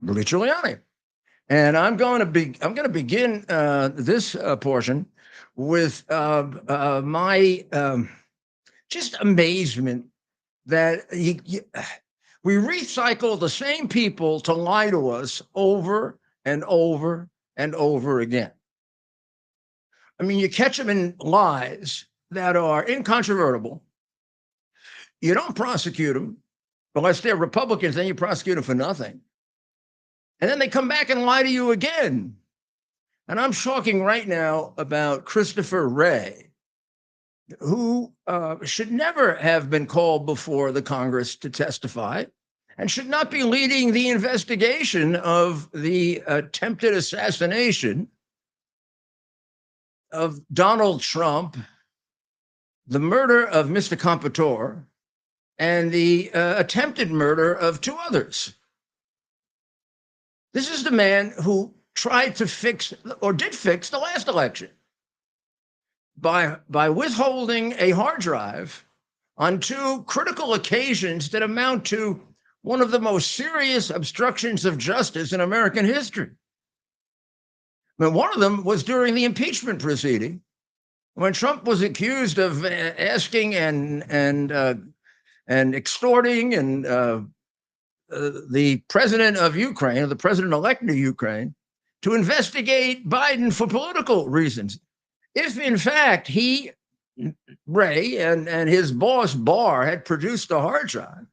Rudy Giuliani. And I'm going to begin this portion with my just amazement that we recycle the same people to lie to us over and over and over again. I mean, you catch them in lies that are incontrovertible. You don't prosecute them unless they're Republicans, then you prosecute them for nothing. And then they come back and lie to you again. And I'm talking right now about Christopher Wray, who should never have been called before the Congress to testify and should not be leading the investigation of the attempted assassination of Donald Trump, the murder of Mr. Comprador, and the attempted murder of two others. This is the man who tried to fix, or did fix, the last election by withholding a hard drive on two critical occasions that amount to one of the most serious obstructions of justice in American history. I mean, one of them was during the impeachment proceeding, when Trump was accused of asking and extorting and the president of Ukraine, or the president-elect of Ukraine, to investigate Biden for political reasons. If, in fact, he, Wray, and his boss, Barr, had produced a hard drive,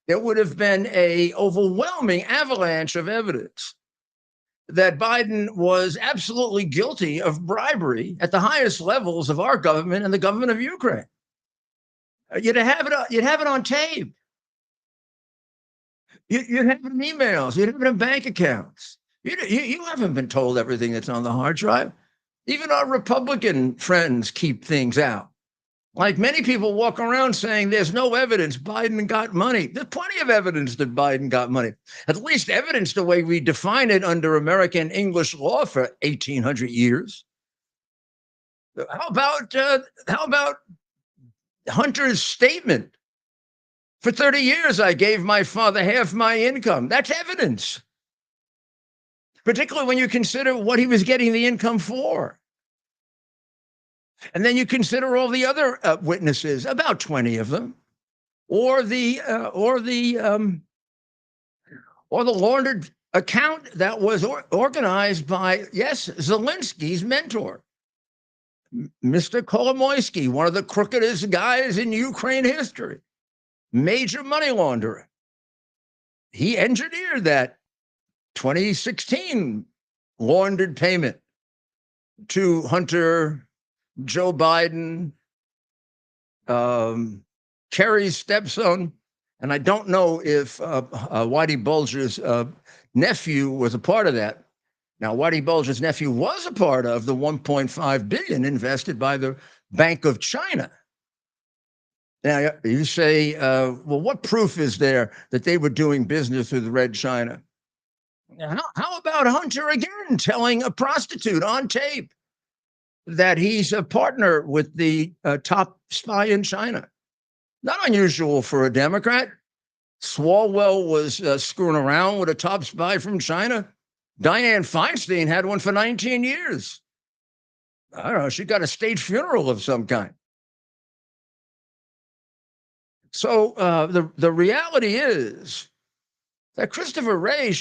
there would have been an overwhelming avalanche of evidence that Biden was absolutely guilty of bribery at the highest levels of our government and the government of Ukraine. You'd have it on tape. You'd have it in emails. You'd have it in bank accounts. You haven't been told everything that's on the hard drive. Even our Republican friends keep things out. Like many people walk around saying there's no evidence Biden got money. There's plenty of evidence that Biden got money. At least evidence the way we define it under American English law for 1,800 years. How about Hunter's statement? For 30 years, I gave my father half my income. That's evidence. Particularly when you consider what he was getting the income for. And then you consider all the other witnesses, about 20 of them, or the laundered account that was organized by, yes, Zelensky's mentor, Mr. Kolomoisky, one of the crookedest guys in Ukraine history, major money launderer. He engineered that 2016 laundered payment to Hunter, Joe Biden, Kerry's stepson, and I don't know if Whitey Bulger's nephew was a part of that. Now, Whitey Bulger's nephew was a part of the $1.5 billion invested by the Bank of China. Now, you say, well, what proof is there that they were doing business with Red China? How about Hunter again telling a prostitute on tape that he's a partner with the top spy in China? Not unusual for a Democrat. Swalwell was screwing around with a top spy from China. Dianne Feinstein had one for 19 years. I don't know, she got a state funeral of some kind. So the reality is that Christopher Wray,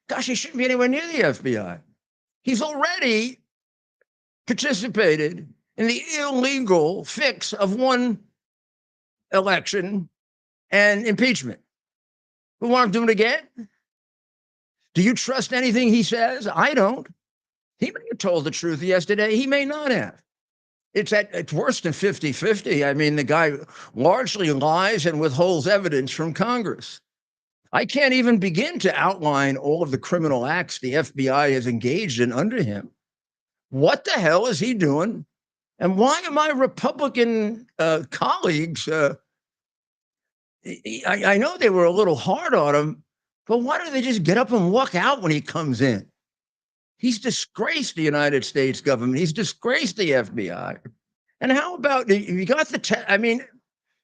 gosh, he shouldn't be anywhere near the FBI. He's already participated in the illegal fix of one election and impeachment. We want to do it again? Do you trust anything he says? I don't. He may have told the truth yesterday. He may not have. It's worse than 50-50. I mean, the guy largely lies and withholds evidence from Congress. I can't even begin to outline all of the criminal acts the FBI has engaged in under him. What the hell is he doing? And why are my Republican colleagues, I know they were a little hard on him, but why don't they just get up and walk out when he comes in? He's disgraced the United States government. He's disgraced the FBI. And how about, you got I mean,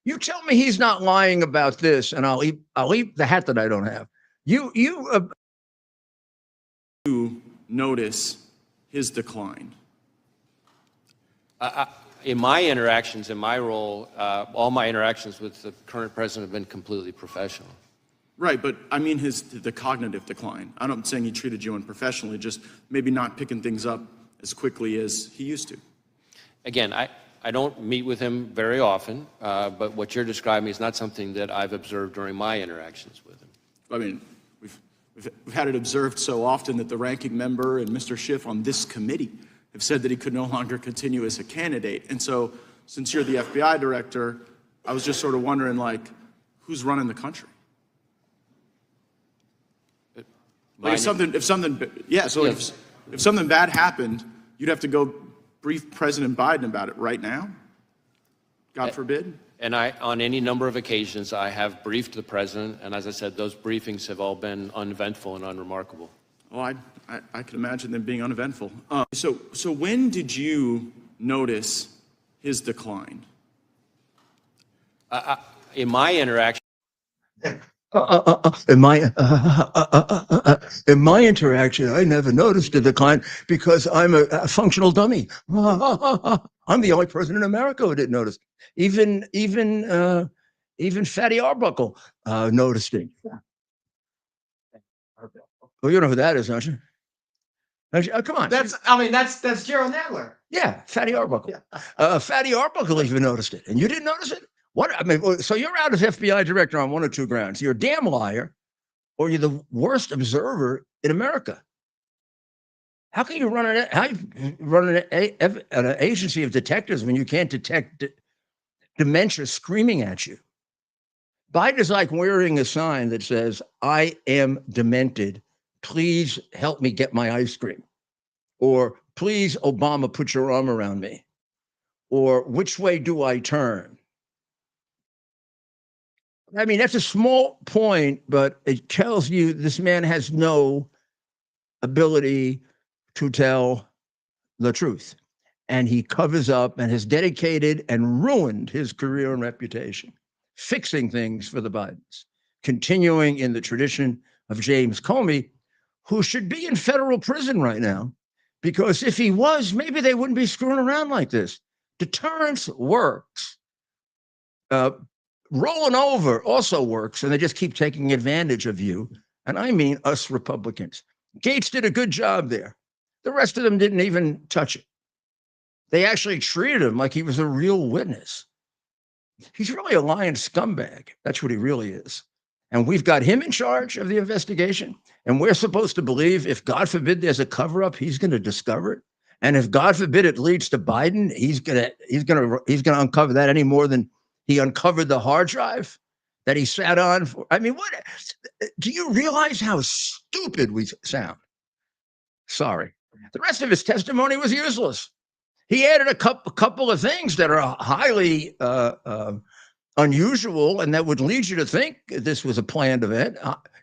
you tell me he's not lying about this, and I'll eat the hat that I don't have. You notice his decline? In my interactions, in my role, all my interactions with the current president have been completely professional. Right, but I mean the cognitive decline. I'm not saying he treated you unprofessionally, just maybe not picking things up as quickly as he used to. Again, I don't meet with him very often, but what you're describing is not something that I've observed during my interactions with him. I mean, we've had it observed so often that the ranking member and Mr. Schiff on this committee have said that he could no longer continue as a candidate. And so, since you're the FBI director, I was just sort of wondering, like, who's running the country? Like if something bad happened, you'd have to go brief President Biden about it right now? God forbid? And on any number of occasions, I have briefed the president, and as I said, those briefings have all been uneventful and unremarkable. Well, I can imagine them being uneventful. So when did you notice his decline? In my interaction. In my interaction, I never noticed a decline because I'm a functional dummy. I'm the only person in America who didn't notice. Even Fatty Arbuckle noticed it. Well, you know who that is, don't you? Come on. That's Gerald Nadler. Yeah, Fatty Arbuckle. Yeah. Fatty Arbuckle even noticed it, and you didn't notice it? What? I mean, so you're out as FBI director on one or two grounds. You're a damn liar, or you're the worst observer in America. How can you run an agency of detectives when you can't detect dementia screaming at you? Biden is like wearing a sign that says, "I am demented. Please help me get my ice cream." Or, "Please, Obama, put your arm around me." Or, "Which way do I turn?" I mean, that's a small point, but it tells you this man has no ability to tell the truth. And he covers up and has dedicated and ruined his career and reputation, fixing things for the Bidens, continuing in the tradition of James Comey, who should be in federal prison right now, because if he was, maybe they wouldn't be screwing around like this. Deterrence works. Rolling over also works, and they just keep taking advantage of you. And I mean us Republicans. Gates did a good job there. The rest of them didn't even touch it. They actually treated him like he was a real witness. He's really a lying scumbag. That's what he really is. And we've got him in charge of the investigation. And we're supposed to believe if, God forbid, there's a cover-up, he's going to discover it. And if, God forbid, it leads to Biden, he's going to uncover that any more than he uncovered the hard drive that he sat on for. I mean, what? Do you realize how stupid we sound? Sorry. The rest of his testimony was useless. He added a couple of things that are highly unusual and that would lead you to think this was a planned event.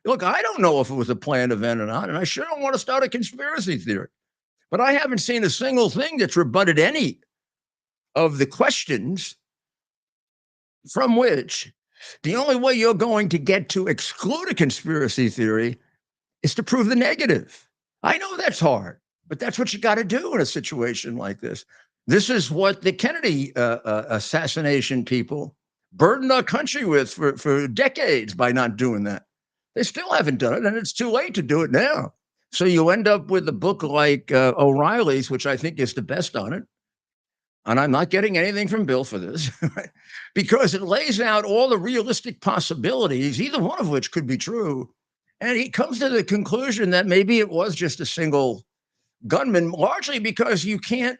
Look, I don't know if it was a planned event or not, and I sure don't want to start a conspiracy theory. But I haven't seen a single thing that's rebutted any of the questions from which the only way you're going to get to exclude a conspiracy theory is to prove the negative. I know that's hard, but that's what you got to do in a situation like this. This is what the Kennedy assassination people burdened our country with for decades by not doing that. They still haven't done it, and it's too late to do it now. So you end up with a book like O'Reilly's, which I think is the best on it. And I'm not getting anything from Bill for this, because it lays out all the realistic possibilities, either one of which could be true. And he comes to the conclusion that maybe it was just a single gunman, largely because you can't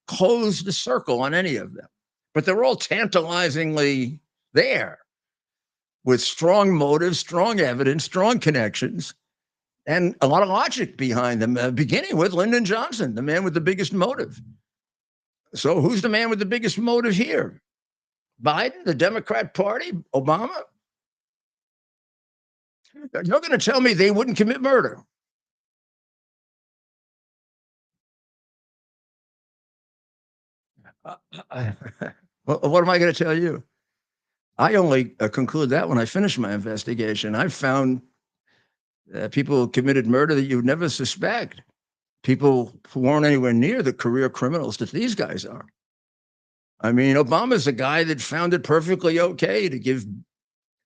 close the circle on any of them. But they're all tantalizingly there with strong motives, strong evidence, strong connections, and a lot of logic behind them, beginning with Lyndon Johnson, the man with the biggest motive. So who's the man with the biggest motive here? Biden, the Democrat Party, Obama? You're going to tell me they wouldn't commit murder? What am I going to tell you? I only conclude that when I finish my investigation. I found People committed murder that you would never suspect. People who weren't anywhere near the career criminals that these guys are. I mean, Obama's a guy that found it perfectly okay to give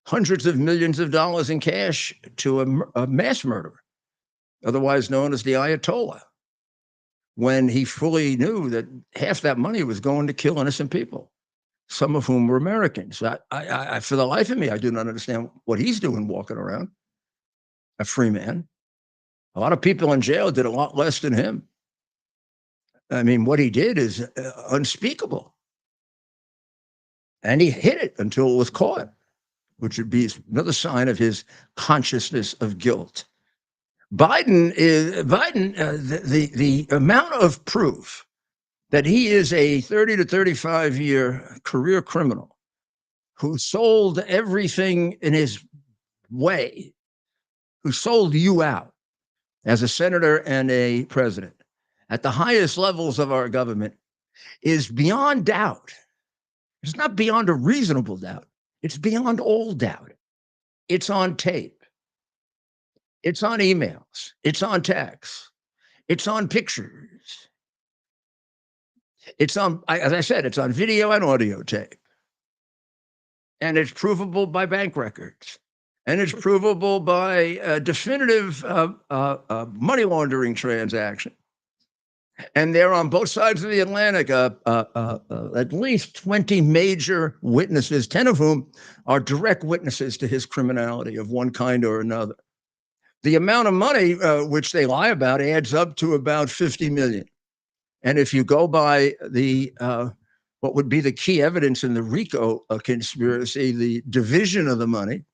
hundreds of millions of dollars in cash to a mass murderer, otherwise known as the Ayatollah, when he fully knew that half that money was going to kill innocent people, some of whom were Americans. I for the life of me, I do not understand what he's doing walking around, a free man. A lot of people in jail did a lot less than him. I mean, what he did is unspeakable. And he hid it until it was caught, which would be another sign of his consciousness of guilt. The amount of proof that he is a 30 to 35-year career criminal who sold everything in his way, who sold you out as a senator and a president at the highest levels of our government, is beyond doubt. It's not beyond a reasonable doubt. It's beyond all doubt. It's on tape. It's on emails. It's on texts. It's on pictures. It's on, as I said, it's on video and audio tape. And it's provable by bank records. And it's provable by definitive money laundering transaction. And they're on both sides of the Atlantic, at least 20 major witnesses, 10 of whom are direct witnesses to his criminality of one kind or another. The amount of money which they lie about adds up to about 50 million. And if you go by the what would be the key evidence in the RICO conspiracy, the division of the money,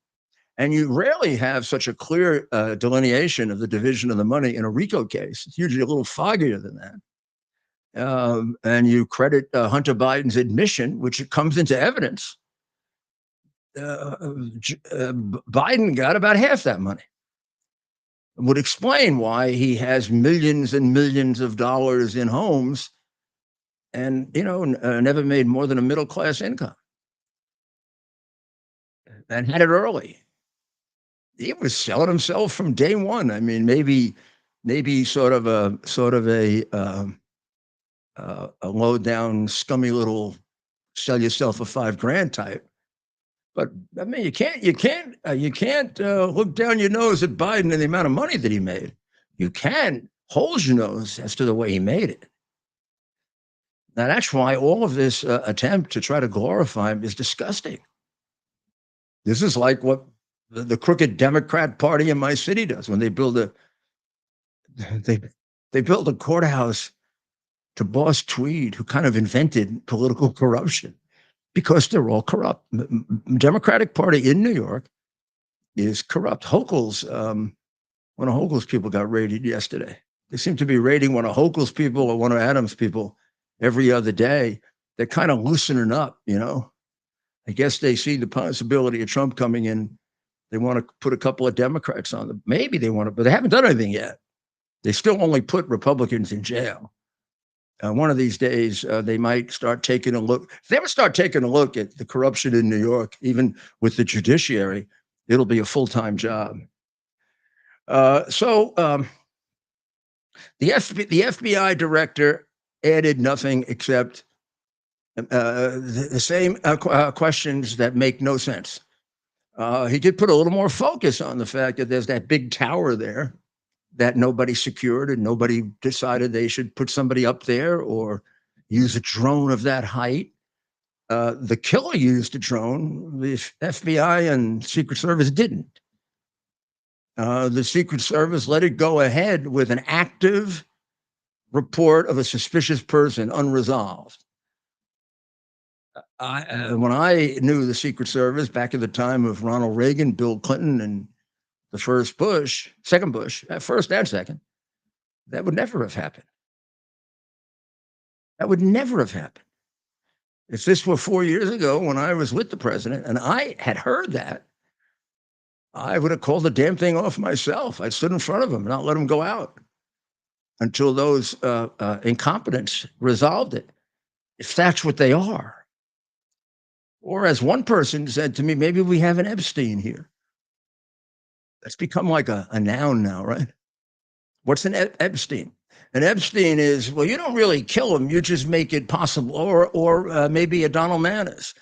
and you rarely have such a clear delineation of the division of the money in a RICO case. It's usually a little foggier than that. And you credit Hunter Biden's admission, which comes into evidence. Biden got about half that money. It would explain why he has millions and millions of dollars in homes and, never made more than a middle-class income and had it early. He was selling himself from day one. I mean, maybe sort of a low down, scummy little sell yourself for $5,000 type. But I mean, you can't look down your nose at Biden and the amount of money that he made. You can hold your nose as to the way he made it. Now that's why all of this attempt to try to glorify him is disgusting. This is like what the crooked Democrat Party in my city does when they build they built a courthouse to Boss Tweed, who kind of invented political corruption, because they're all corrupt. Democratic Party in New York is corrupt. Hochul's, one of Hochul's people got raided yesterday. They seem to be raiding one of Hochul's people or one of Adams' people every other day. They're kind of loosening up, I guess they see the possibility of Trump coming in. They want to put a couple of Democrats on them. Maybe they want to, but they haven't done anything yet. They still only put Republicans in jail. One of these days, they might start taking a look. If they ever start taking a look at the corruption in New York, even with the judiciary, it'll be a full-time job. So the FBI director added nothing except the same questions that make no sense. He did put a little more focus on the fact that there's that big tower there that nobody secured and nobody decided they should put somebody up there or use a drone of that height. The killer used a drone. The FBI and Secret Service didn't. The Secret Service let it go ahead with an active report of a suspicious person unresolved. When I knew the Secret Service back at the time of Ronald Reagan, Bill Clinton, and the first Bush, second Bush, first and second, that would never have happened. That would never have happened. If this were 4 years ago when I was with the president and I had heard that, I would have called the damn thing off myself. I'd stood in front of him and not let him go out until those incompetents resolved it, if that's what they are. Or as one person said to me, maybe we have an Epstein here. It's become like a noun now, right? What's an Epstein? An Epstein is, well, you don't really kill him, you just make it possible, or maybe a Donald Mannis.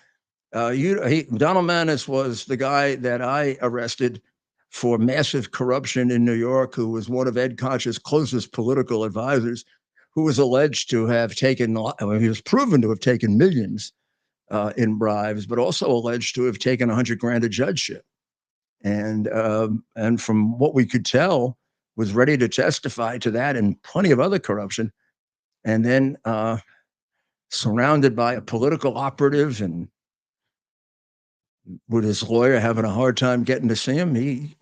Donald Mannis was the guy that I arrested for massive corruption in New York, who was one of Ed Koch's closest political advisors, who was alleged to have taken, he was proven to have taken millions in bribes, but also alleged to have taken 100 grand a judgeship. And from what we could tell, was ready to testify to that and plenty of other corruption. And then surrounded by a political operative and with his lawyer having a hard time getting to see him, he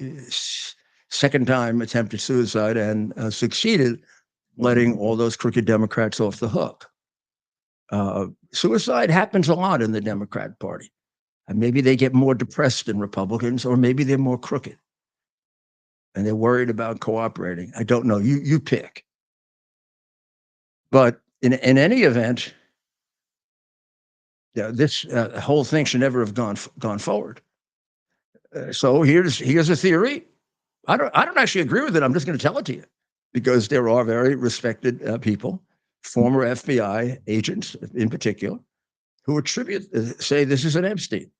second time attempted suicide and succeeded letting all those crooked Democrats off the hook. Suicide happens a lot in the Democrat Party. And maybe they get more depressed than Republicans, or maybe they're more crooked and they're worried about cooperating. I don't know. You pick. But in any event, this whole thing should never have gone forward. So here's a theory. I don't actually agree with it. I'm just going to tell it to you because there are very respected people, former FBI agents in particular, who say this is an Epstein.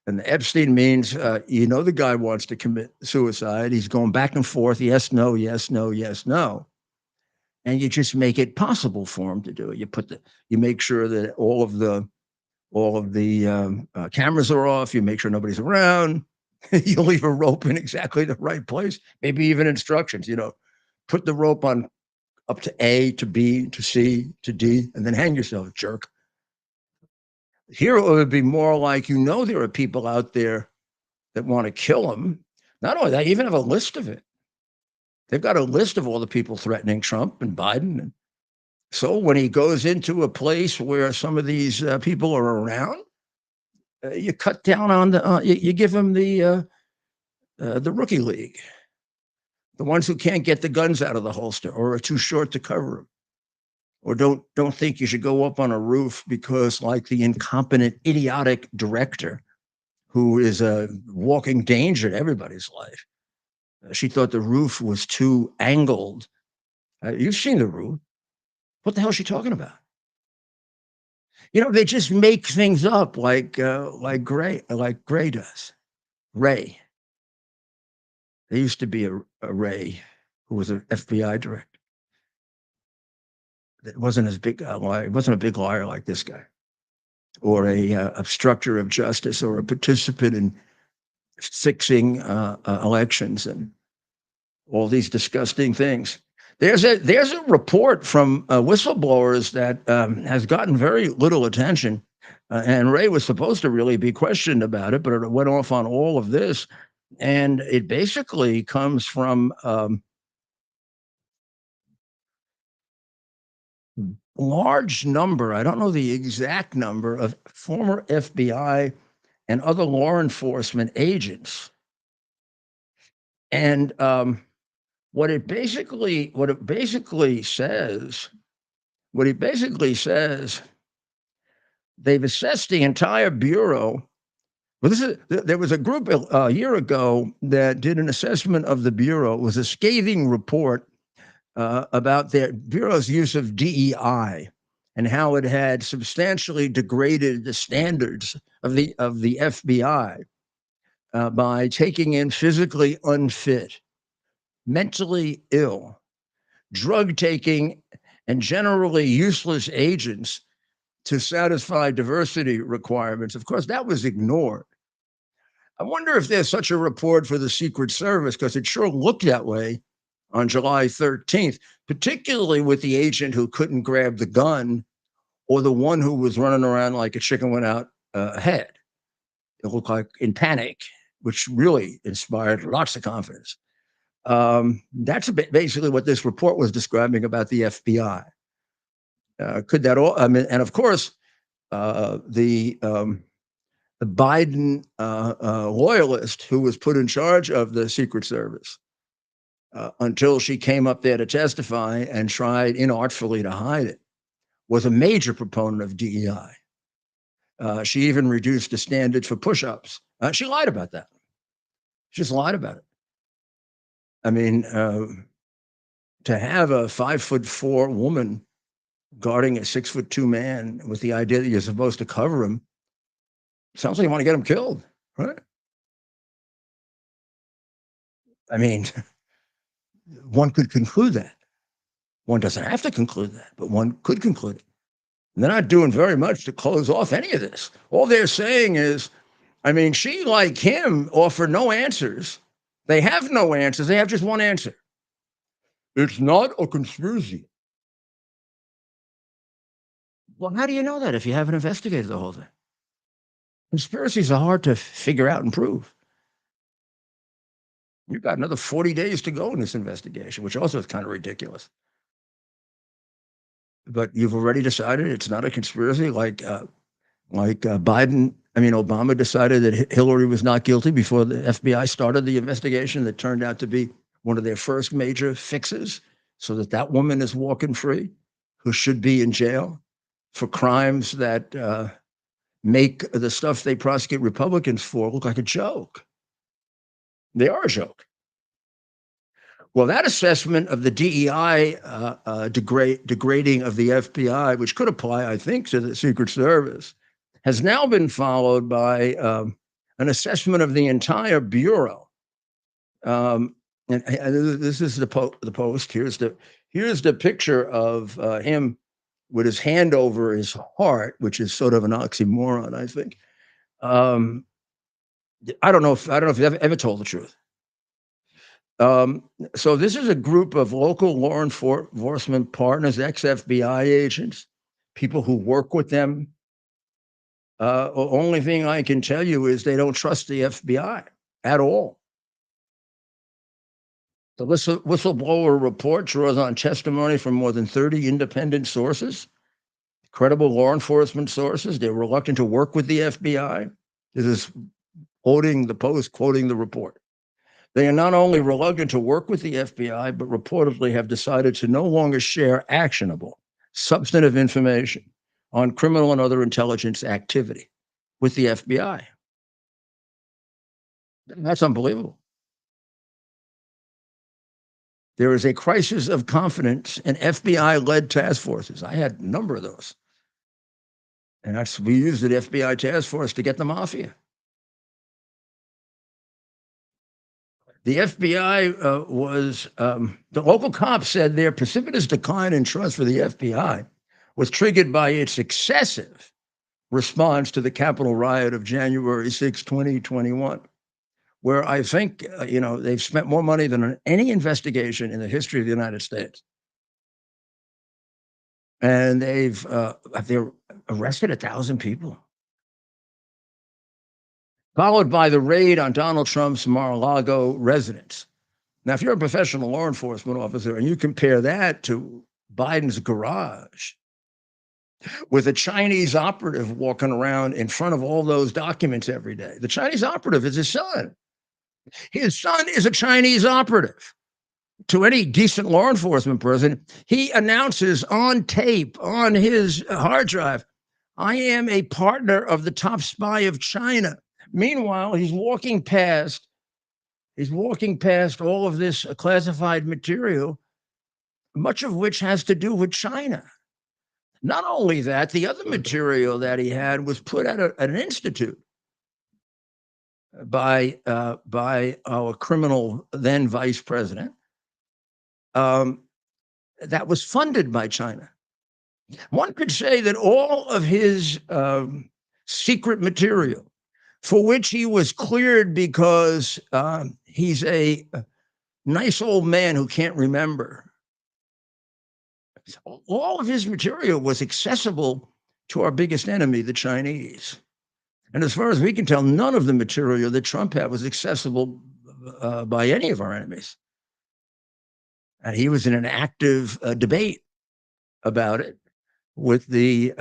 And the Epstein means, the guy wants to commit suicide. He's going back and forth. Yes, no, yes, no, yes, no. And you just make it possible for him to do it. You make sure that all of the cameras are off. You make sure nobody's around. You leave a rope in exactly the right place. Maybe even instructions, put the rope on up to A, to B, to C, to D, and then hang yourself, jerk. Here it would be more like, there are people out there that want to kill him. Not only that, even have a list of it. They've got a list of all the people threatening Trump and Biden. And so when he goes into a place where some of these people are around, you cut down on you give him the rookie league, the ones who can't get the guns out of the holster or are too short to cover them, or don't think you should go up on a roof because, like the incompetent, idiotic director who is a walking danger to everybody's life. She thought the roof was too angled. You've seen the roof. What the hell is she talking about? They just make things up like Wray does. Wray. There used to be a Wray who was an FBI director. It wasn't as big a liar. It wasn't a big liar like this guy, or a obstructor of justice, or a participant in fixing elections and all these disgusting things. There's a report from whistleblowers that has gotten very little attention, and Wray was supposed to really be questioned about it, but it went off on all of this, and it basically comes from large number, I don't know the exact number, of former FBI and other law enforcement agents. And what it basically says, they've assessed the entire bureau. Well, there was a group a year ago that did an assessment of the bureau. It was a scathing report about their bureau's use of DEI and how it had substantially degraded the standards of the FBI by taking in physically unfit, mentally ill, drug-taking, and generally useless agents to satisfy diversity requirements. Of course, that was ignored. I wonder if there's such a report for the Secret Service, because it sure looked that way on July 13th, particularly with the agent who couldn't grab the gun, or the one who was running around like a chicken without a head. It looked like in panic, which really inspired lots of confidence. That's basically what this report was describing about the FBI. Could that all? I mean, and of course, the Biden loyalist who was put in charge of the Secret Service until she came up there to testify and tried inartfully to hide it, was a major proponent of DEI. She even reduced the standard for push-ups. She lied about that. She just lied about it. I mean, to have a 5'4" woman guarding a 6'2" man with the idea that you're supposed to cover him sounds like you want to get him killed, right? I mean, one could conclude that. One doesn't have to conclude that, but one could conclude it. And they're not doing very much to close off any of this. All they're saying is, I mean, she, like him, offer no answers. They have no answers. They have just one answer. It's not a conspiracy. Well, how do you know that if you haven't investigated the whole thing? Conspiracies are hard to figure out and prove. You've got another 40 days to go in this investigation, which also is kind of ridiculous. But you've already decided it's not a conspiracy, like Biden. I mean, Obama decided that Hillary was not guilty before the FBI started the investigation that turned out to be one of their first major fixes, so that that woman is walking free, who should be in jail for crimes that make the stuff they prosecute Republicans for look like a joke. They are a joke. Well, that assessment of the DEI degrading of the FBI, which could apply, I think, to the Secret Service, has now been followed by an assessment of the entire Bureau. And this is the post. Here's the picture of him with his hand over his heart, which is sort of an oxymoron, I think. I don't know if you've ever told the truth. So this is a group of local law enforcement partners, ex-FBI agents, people who work with them. Only thing I can tell you is they don't trust the FBI at all. The whistleblower report draws on testimony from more than 30 independent sources, credible law enforcement sources. They're reluctant to work with the FBI. This is quoting the Post, quoting the report. They are not only reluctant to work with the FBI, but reportedly have decided to no longer share actionable, substantive information on criminal and other intelligence activity with the FBI. That's unbelievable. There is a crisis of confidence in FBI-led task forces. I had a number of those. And we used the FBI task force to get the mafia. The FBI the local cops said their precipitous decline in trust for the FBI was triggered by its excessive response to the Capitol riot of January 6, 2021, where I think, they've spent more money than on any investigation in the history of the United States. And they've arrested 1,000 people. Followed by the raid on Donald Trump's Mar-a-Lago residence. Now, if you're a professional law enforcement officer and you compare that to Biden's garage with a Chinese operative walking around in front of all those documents every day, the Chinese operative is his son. His son is a Chinese operative. To any decent law enforcement person, he announces on tape, on his hard drive, I am a partner of the top spy of China. Meanwhile, he's walking past all of this classified material, much of which has to do with China. Not only that, the other material that he had was put at an institute by our criminal then vice president that was funded by China. One could say that all of his secret material, for which he was cleared because he's a nice old man who can't remember. All of his material was accessible to our biggest enemy, the Chinese. And as far as we can tell, none of the material that Trump had was accessible by any of our enemies. And he was in an active debate about it with the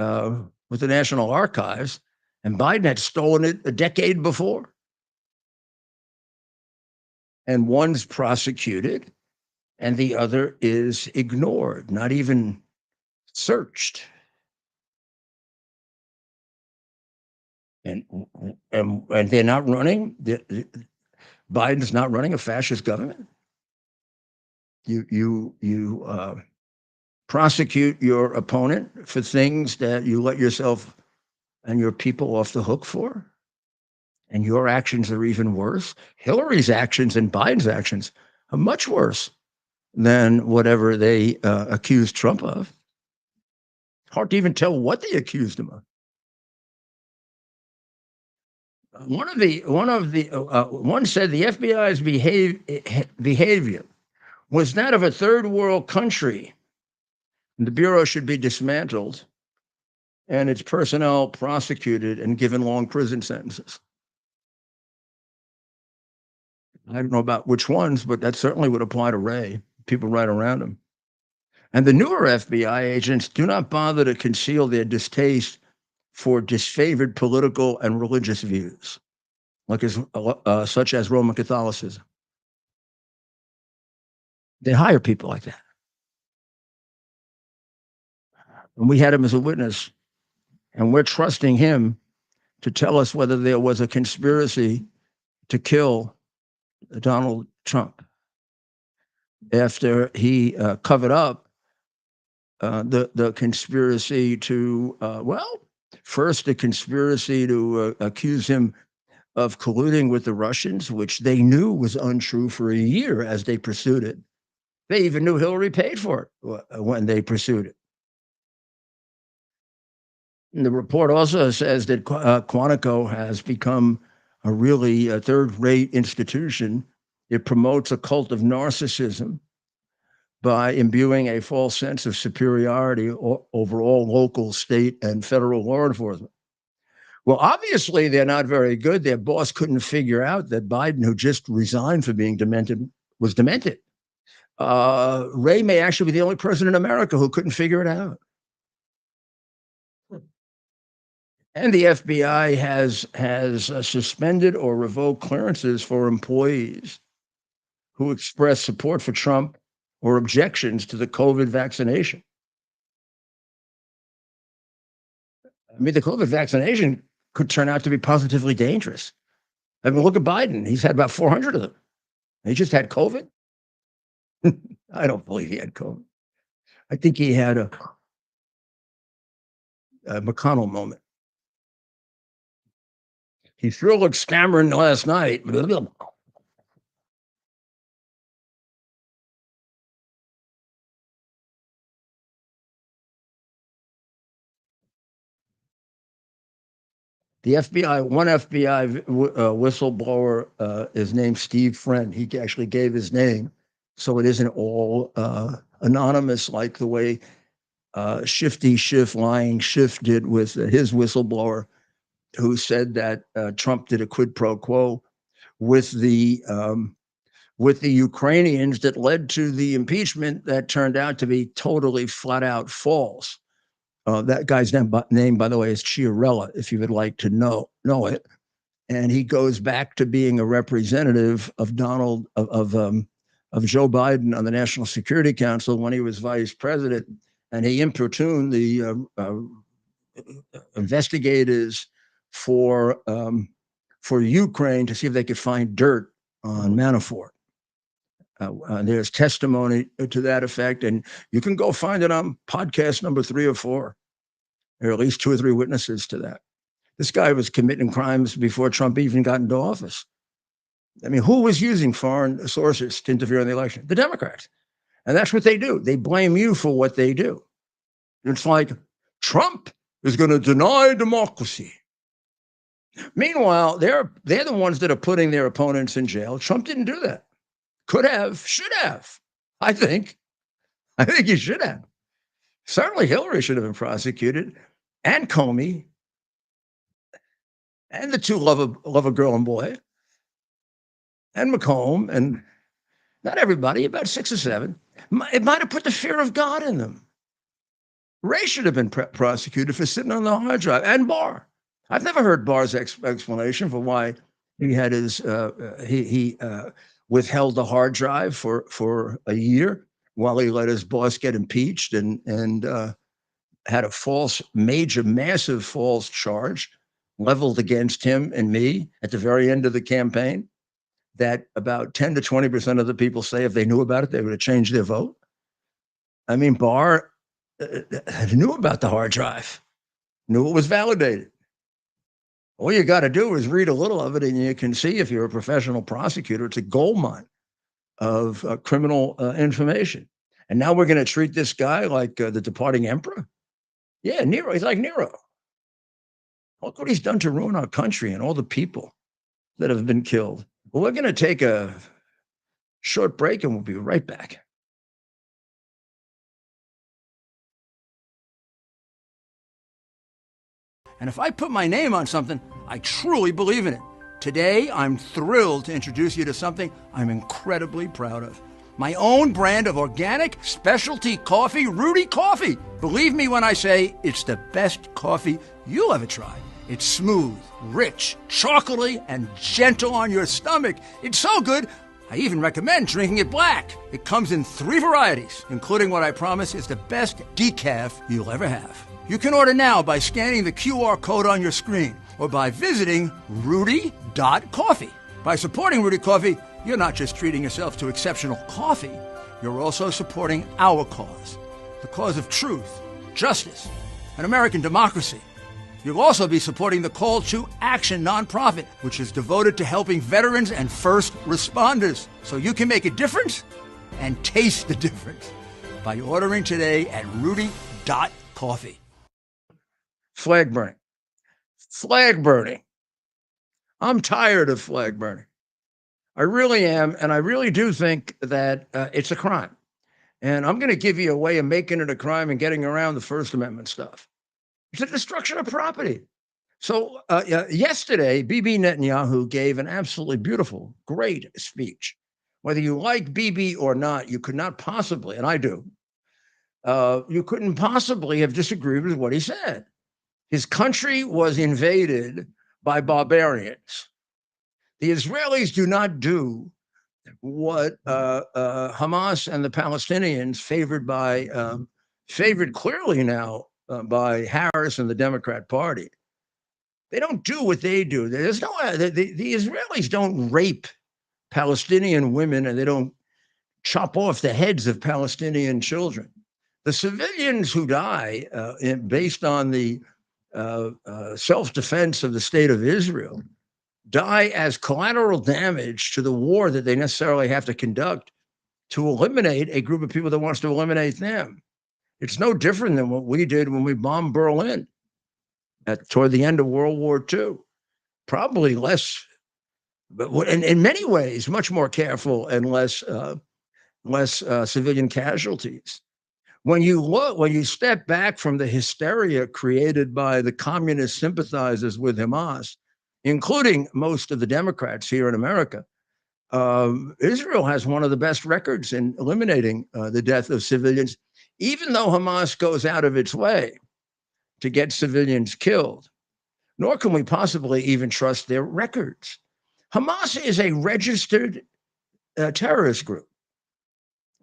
National Archives, and Biden had stolen it a decade before. And one's prosecuted, and the other is ignored, not even searched. And they're not running. Biden's not running a fascist government. You prosecute your opponent for things that you let yourself and your people off the hook for, and your actions are even worse. Hillary's actions and Biden's actions are much worse than whatever they accused Trump of. Hard to even tell what they accused him of. One said the FBI's behavior was that of a third world country. The bureau should be dismantled and its personnel prosecuted and given long prison sentences. I don't know about which ones, but that certainly would apply to Wray, people right around him. And the newer FBI agents do not bother to conceal their distaste for disfavored political and religious views, like such as Roman Catholicism. They hire people like that. And we had him as a witness, and we're trusting him to tell us whether there was a conspiracy to kill Donald Trump after he covered up the conspiracy to, first the conspiracy to accuse him of colluding with the Russians, which they knew was untrue for a year as they pursued it. They even knew Hillary paid for it when they pursued it. And the report also says that Quantico has become a really third-rate institution. It promotes a cult of narcissism by imbuing a false sense of superiority over all local, state, and federal law enforcement. Well, obviously, they're not very good. Their boss couldn't figure out that Biden, who just resigned for being demented, was demented. Wray may actually be the only person in America who couldn't figure it out. And the FBI has suspended or revoked clearances for employees who express support for Trump or objections to the COVID vaccination. I mean, the COVID vaccination could turn out to be positively dangerous. I mean, look at Biden. He's had about 400 of them. He just had COVID. I don't believe he had COVID. I think he had a McConnell moment. He sure looked stammering last night. The FBI, one FBI whistleblower is named Steve Friend. He actually gave his name, so it isn't all anonymous like the way Shifty Schiff, lying Schiff did with his whistleblower, who said that Trump did a quid pro quo with the Ukrainians that led to the impeachment that turned out to be totally flat out false. That guy's name, by the way, is Chiarella, if you would like to know it. And he goes back to being a representative of Joe Biden on the National Security Council when he was vice president, and he importuned the investigators for Ukraine to see if they could find dirt on Manafort. There's testimony to that effect, and you can go find it on podcast number 3 or 4. There are at least 2 or 3 witnesses to that. This guy was committing crimes before Trump even got into office. I mean, who was using foreign sources to interfere in the election? The Democrats. And that's what they do. They blame you for what they do. It's like Trump is going to deny democracy. Meanwhile, they're the ones that are putting their opponents in jail. Trump didn't do that. Could have, should have. I think he should have. Certainly Hillary should have been prosecuted, and Comey, and the 2 love a girl and boy, and McComb, and not everybody, about 6 or 7. It might have put the fear of God in them. Wray should have been prosecuted for sitting on the hard drive, and Barr. I've never heard Barr's explanation for why he had his he withheld the hard drive for a year while he let his boss get impeached and had a massive false charge leveled against him and me at the very end of the campaign. that about 10 to 20% of the people say if they knew about it, they would have changed their vote? I mean, Barr knew about the hard drive, knew it was validated. All you got to do is read a little of it, and you can see if you're a professional prosecutor, it's a goldmine of criminal information. And now we're going to treat this guy like the departing emperor? Yeah, Nero. He's like Nero. Look what he's done to ruin our country and all the people that have been killed. Well, we're going to take a short break, and we'll be right back. And if I put my name on something, I truly believe in it. Today, I'm thrilled to introduce you to something I'm incredibly proud of. My own brand of organic specialty coffee, Rudy Coffee. Believe me when I say it's the best coffee you'll ever try. It's smooth, rich, chocolatey, and gentle on your stomach. It's so good, I even recommend drinking it black. It comes in 3 varieties, including what I promise is the best decaf you'll ever have. You can order now by scanning the QR code on your screen or by visiting rudy.coffee. By supporting Rudy Coffee, you're not just treating yourself to exceptional coffee, you're also supporting our cause, the cause of truth, justice, and American democracy. You'll also be supporting the Call to Action nonprofit, which is devoted to helping veterans and first responders, so you can make a difference and taste the difference by ordering today at rudy.coffee. Flag burning. Flag burning. I'm tired of flag burning. I really am, and I really do think that it's a crime. And I'm going to give you a way of making it a crime and getting around the First Amendment stuff. It's a destruction of property. So yesterday, Bibi Netanyahu gave an absolutely beautiful, great speech. Whether you like Bibi or not, you could not possibly, and I do, you couldn't possibly have disagreed with what he said. His country was invaded by barbarians. The Israelis do not do what Hamas and the Palestinians, favored clearly now by Harris and the Democrat Party. They don't do what they do. There's no the Israelis don't rape Palestinian women, and they don't chop off the heads of Palestinian children. The civilians who die based on the self-defense of the state of Israel die as collateral damage to the war that they necessarily have to conduct to eliminate a group of people that wants to eliminate them. It's no different than what we did when we bombed Berlin toward the end of World War II. Probably less, but in many ways, much more careful and less civilian casualties. When you step back from the hysteria created by the communist sympathizers with Hamas, including most of the Democrats here in America, Israel has one of the best records in eliminating the death of civilians, even though Hamas goes out of its way to get civilians killed. Nor can we possibly even trust their records. Hamas is a registered terrorist group.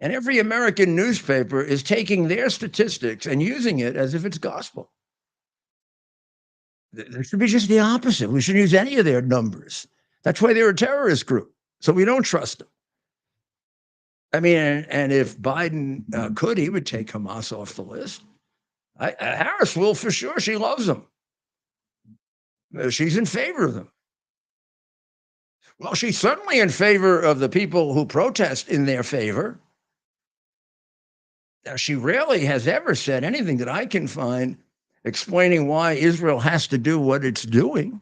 And every American newspaper is taking their statistics and using it as if it's gospel. There should be just the opposite. We shouldn't use any of their numbers. That's why they're a terrorist group. So we don't trust them. I mean, and if Biden could, he would take Hamas off the list. Harris will for sure. She loves them. She's in favor of them. Well, she's certainly in favor of the people who protest in their favor. Now, she rarely has ever said anything that I can find explaining why Israel has to do what it's doing.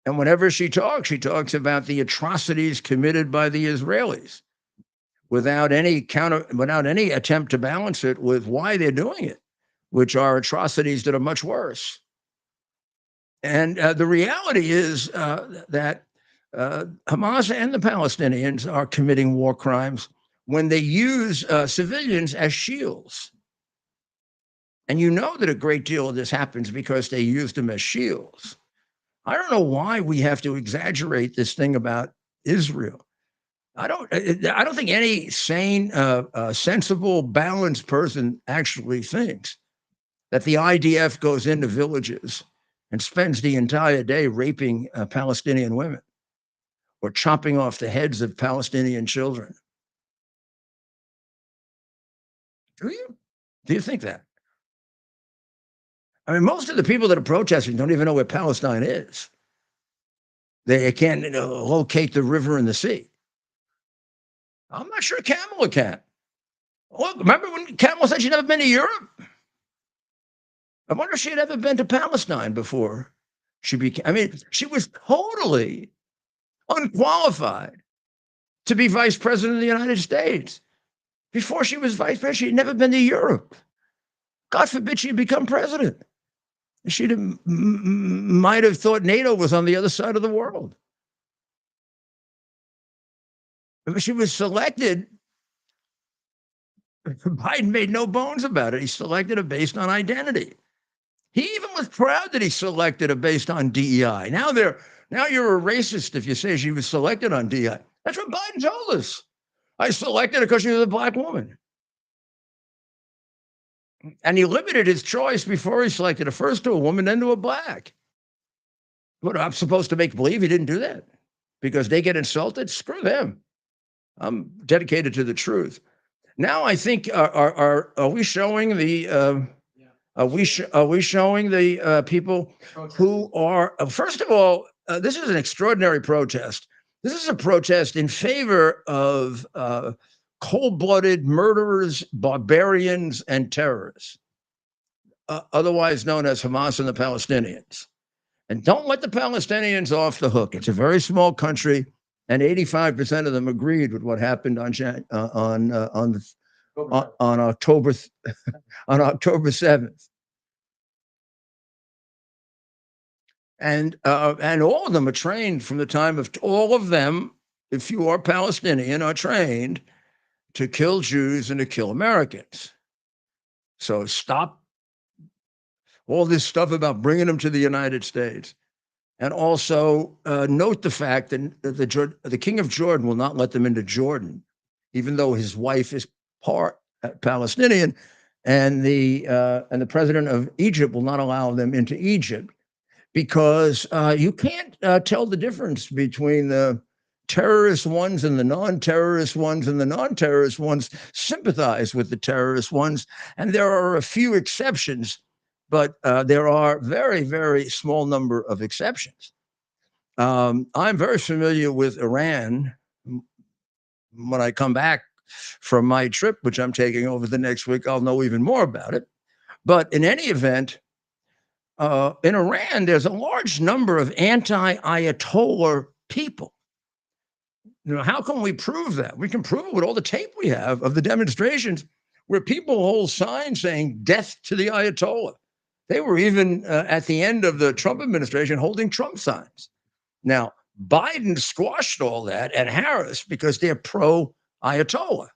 And whenever she talks about the atrocities committed by the Israelis without any attempt to balance it with why they're doing it, which are atrocities that are much worse. And the reality is that Hamas and the Palestinians are committing war crimes when they use civilians as shields. And you know that a great deal of this happens because they use them as shields. I don't know why we have to exaggerate this thing about Israel. I don't think any sane, sensible, balanced person actually thinks that the IDF goes into villages and spends the entire day raping Palestinian women. or chopping off the heads of Palestinian children. Do you? Do you think that? I mean, most of the people that are protesting don't even know where Palestine is. They can't locate the river and the sea. I'm not sure Kamala can. Look, remember when Kamala said she'd never been to Europe? I wonder if she had ever been to Palestine before she became. I mean, she was totally unqualified to be vice president of the United States. Before she was vice president, she'd never been to Europe. God forbid she'd become president. She might have thought NATO was on the other side of the world. But she was selected. Biden made no bones about it. He selected her based on identity. He even was proud that he selected her based on DEI. Now you're a racist if you say she was selected on DEI. That's what Biden told us. I selected her because she was a black woman. And he limited his choice before he selected her first to a woman, then to a black. What, I'm supposed to make believe he didn't do that? Because they get insulted? Screw them. I'm dedicated to the truth. Now I think are we showing the are we showing the people who are first of all this is an extraordinary protest. This is a protest in favor of cold-blooded murderers, barbarians, and terrorists, otherwise known as Hamas and the Palestinians. And don't let the Palestinians off the hook. It's a very small country, and 85% of them agreed with what happened on October 7th. And all of them are trained from the time of all of them. If you are Palestinian, are trained to kill Jews and to kill Americans. So stop all this stuff about bringing them to the United States. And also note the fact that the king of Jordan will not let them into Jordan, even though his wife is part Palestinian, and the president of Egypt will not allow them into Egypt because you can't tell the difference between the terrorist ones and the non-terrorist ones, and the non-terrorist ones sympathize with the terrorist ones. And there are a few exceptions, but there are very, very small number of exceptions. I'm very familiar with Iran. When I come back from my trip, which I'm taking over the next week, I'll know even more about it. But in any event, in Iran, there's a large number of anti-Ayatollah people. You know, how can we prove that? We can prove it with all the tape we have of the demonstrations where people hold signs saying death to the Ayatollah. They were even at the end of the Trump administration holding Trump signs. Now, Biden squashed all that, and Harris, because they're pro-Ayatollah.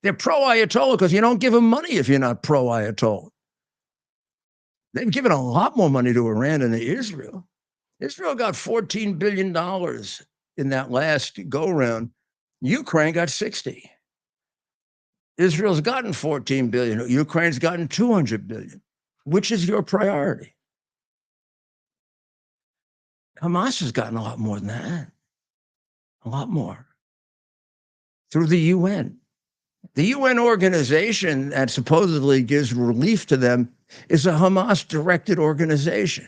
They're pro-Ayatollah because you don't give them money if you're not pro-Ayatollah. They've given a lot more money to Iran than to Israel. Israel got $14 billion in that last go-round. Ukraine got 60. Israel's gotten 14 billion. Ukraine's gotten 200 billion. Which is your priority? Hamas has gotten a lot more than that. A lot more. Through the UN. The UN organization that supposedly gives relief to them is a Hamas-directed organization.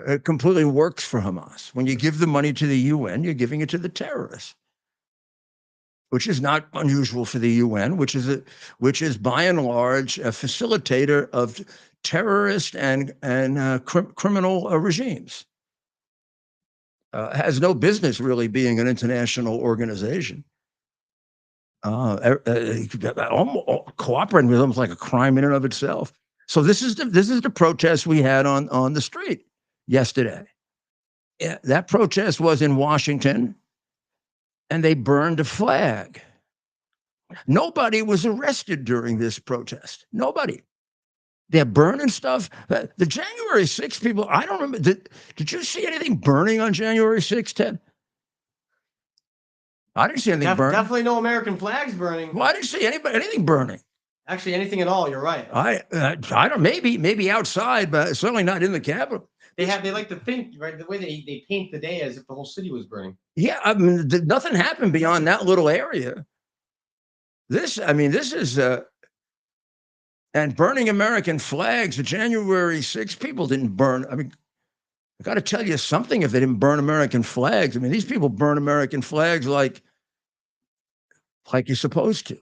It completely works for Hamas. When you give the money to the UN, you're giving it to the terrorists, which is not unusual for the UN, which is by and large a facilitator of terrorist and criminal regimes. Has no business really being an international organization. Cooperating with them is like a crime in and of itself. So this is the protest we had on the street yesterday. Yeah, that protest was in Washington, and they burned a flag. Nobody was arrested during this protest. Nobody. They're burning stuff. The January 6th people, I don't remember. Did you see anything burning on January 6th, Ted? I didn't see anything burning. Definitely no American flags burning. Well, I didn't see anything burning. Actually, anything at all. You're right. I don't. Maybe outside, but certainly not in the Capitol. They like to think, right, the way they paint the day as if the whole city was burning. Yeah, I mean, nothing happened beyond that little area. This is and burning American flags. The January 6th people didn't burn. I mean, I got to tell you something if they didn't burn American flags. I mean, these people burn American flags like you're supposed to.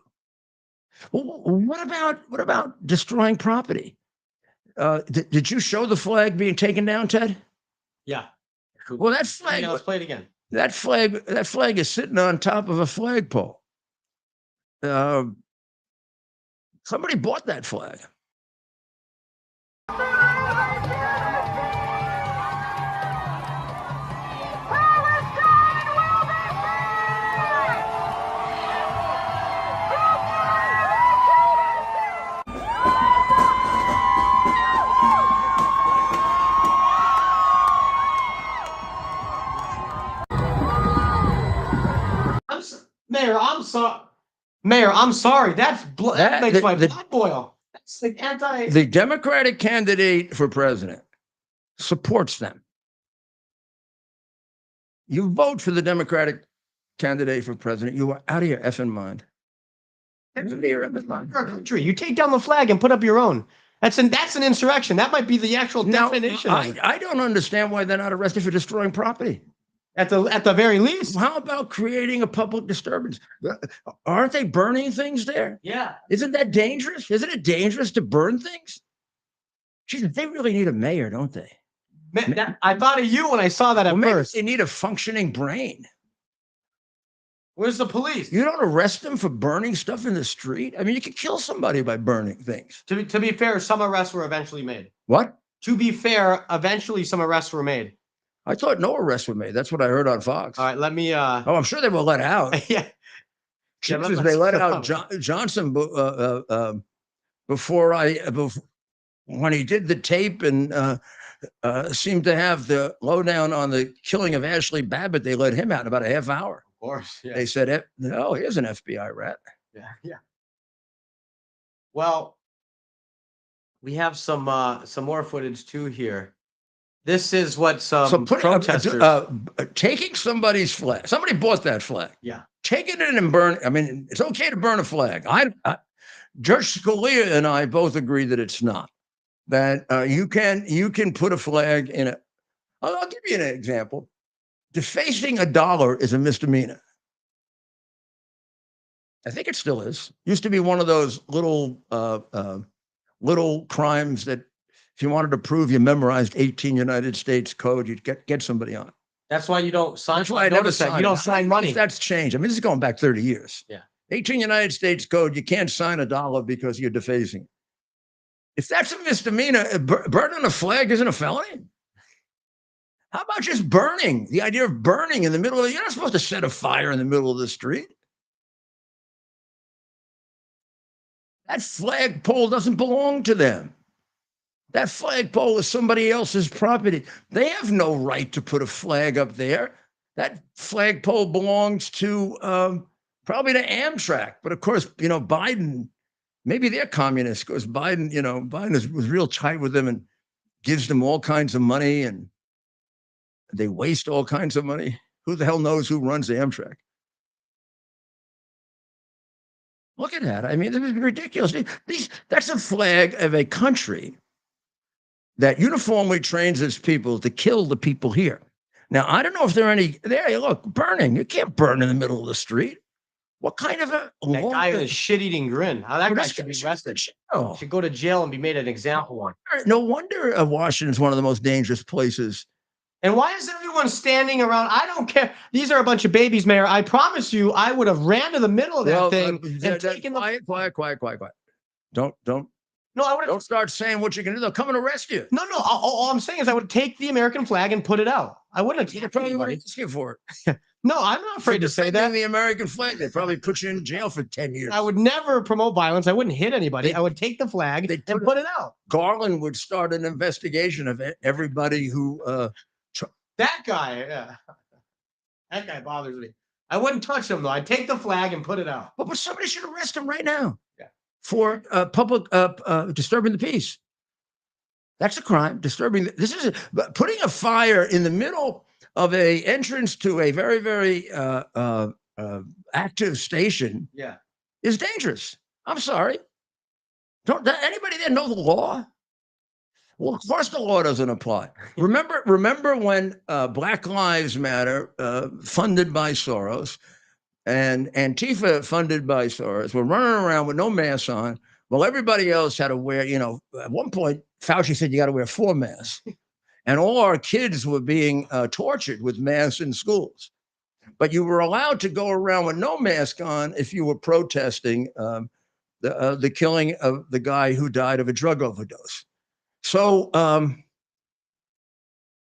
Well, what about destroying property? Did you show the flag being taken down, Ted? Yeah. Well, that flag. Yeah, let's play it again. That flag is sitting on top of a flagpole. Somebody bought that flag. Mayor, I'm sorry. Mayor, I'm sorry. That makes my blood boil. That's like The Democratic candidate for president supports them. You vote for the Democratic candidate for president, you are out of your effing mind. Country. You take down the flag and put up your own. That's an insurrection. That might be the actual definition. I don't understand why they're not arrested for destroying property. At the very least. How about creating a public disturbance? Aren't they burning things there? Yeah. Isn't that dangerous? Isn't it dangerous to burn things? Jeez, they really need a mayor, don't they? I thought of you when I saw that at first. They need a functioning brain. Where's the police? You don't arrest them for burning stuff in the street? I mean, you could kill somebody by burning things. To be fair, some arrests were eventually made. What? To be fair, eventually some arrests were made. I thought no arrests were made. That's what I heard on Fox. All right, let me. Oh, I'm sure they were let out. Yeah. They let out Johnson when he did the tape and seemed to have the lowdown on the killing of Ashley Babbitt. They let him out in about a half hour. Of course. Yeah. They said, "No, here's an FBI rat." Yeah. Well, we have some more footage too here. This is what some protesters taking somebody's flag. Somebody bought that flag. Yeah. Take it in and burn. I mean, it's okay to burn a flag. Judge Scalia and I both agree that it's not. That you can put a flag in a. I'll give you an example. Defacing $1 is a misdemeanor. I think it still is. Used to be one of those little crimes that if you wanted to prove you memorized 18 United States code, you'd get somebody on. That's why you don't sign. That's why I never signed. You don't sign money. That's changed. I mean, this is going back 30 years. Yeah. 18 United States code, you can't sign $1 because you're defacing. If that's a misdemeanor, burning a flag isn't a felony. How about just burning? The idea of burning in the middle of you're not supposed to set a fire in the middle of the street. That flagpole doesn't belong to them. That flagpole is somebody else's property. They have no right to put a flag up there. That flagpole belongs to probably to Amtrak. But of course, Biden, maybe they're communists because Biden was real tight with them and gives them all kinds of money and they waste all kinds of money. Who the hell knows who runs the Amtrak? Look at that. I mean, this is ridiculous. That's a flag of a country that uniformly trains its people to kill the people here. Now, I don't know if there are any there. Look, burning. You can't burn in the middle of the street. What kind of a that guy with a shit-eating grin? How that guy should be arrested. Should go to jail and be made an example on. No wonder Washington's one of the most dangerous places. And why is everyone standing around? I don't care. These are a bunch of babies, Mayor. I promise you, I would have ran to the middle of that thing and taken the quiet. Don't. No, I would have. Don't start saying what you can do. They'll come and arrest you. No. All I'm saying is I would take the American flag and put it out. I wouldn't have. They probably wouldn't ask you for it. No, I'm not afraid to say that. The American flag, they probably put you in jail for 10 years. I would never promote violence. I wouldn't hit anybody. I would take the flag and put it out. Garland would start an investigation of everybody who. That guy, yeah. That guy bothers me. I wouldn't touch him though. I'd take the flag and put it out. But somebody should arrest him right now. Yeah. For public disturbing the peace. That's a crime. Disturbing. This is putting a fire in the middle of a entrance to a very, very active station. Yeah. Is dangerous. I'm sorry. Don't anybody there know the law? Well, of course the law doesn't apply. Remember when Black Lives Matter, funded by Soros, and Antifa, funded by Soros, were running around with no masks on, while everybody else had to wear, at one point, Fauci said you got to wear 4 masks. And all our kids were being tortured with masks in schools. But you were allowed to go around with no mask on if you were protesting the killing of the guy who died of a drug overdose. So,